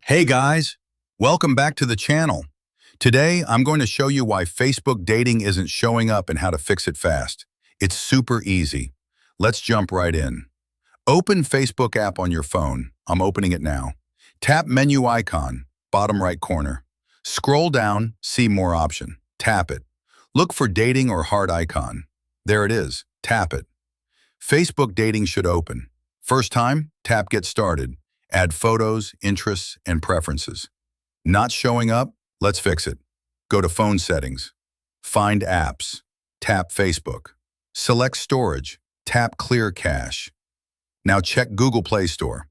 Hey guys, welcome back to the channel. Today, I'm going to show you why Facebook dating isn't showing up and how to fix it fast. It's super easy. Let's jump right in. Open Facebook app on your phone. I'm opening it now. Tap menu icon, bottom right corner. Scroll down, see more option. Tap it. Look for dating or heart icon. There it is. Tap it. Facebook dating should open. First time, tap get started. Add photos, interests, and preferences. Not showing up? Let's fix it. Go to phone settings. Find apps. Tap Facebook. Select storage. Tap clear cache. Now check Google Play Store.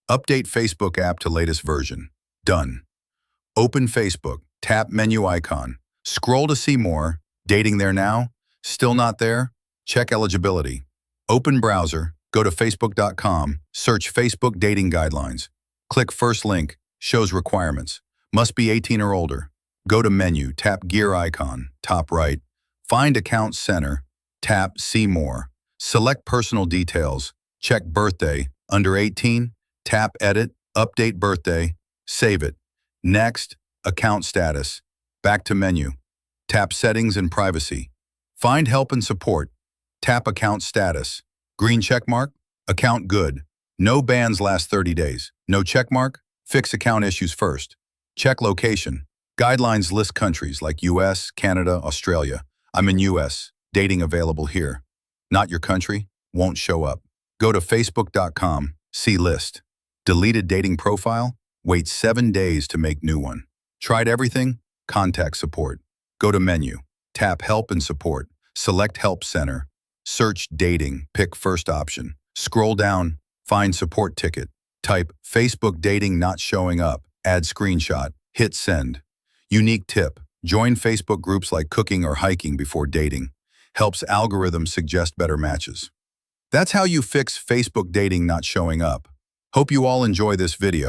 Update Facebook app to latest version. Done. Open Facebook. Tap menu icon. Scroll to see more. Dating there now? Still not there? Check eligibility. Open browser. Go to facebook.com. Search Facebook dating guidelines. Click first link. Shows requirements. Must be 18 or older. Go to menu. Tap gear icon. Top right. Find account center. Tap see more. Select personal details. Check birthday. Under 18. Tap edit. Update birthday. Save it. Next. Account status. Back to menu. Tap settings and privacy. Find help and support. Tap account status. Green check mark. Account good. No bans last 30 days. No check mark. Fix account issues first. Check location. Guidelines list countries like US, Canada, Australia. I'm in US. Dating available here. Not your country? Won't show up. Go to facebook.com. See list. Deleted dating profile? Wait 7 days to make new one. Tried everything? Contact support. Go to menu. Tap help and support. Select help center. Search dating. Pick first option. Scroll down. Find support ticket. Type Facebook dating not showing up. Add screenshot. Hit send. Unique tip. Join Facebook groups like cooking or hiking before dating. Helps algorithms suggest better matches. That's how you fix Facebook dating not showing up. Hope you all enjoy this video.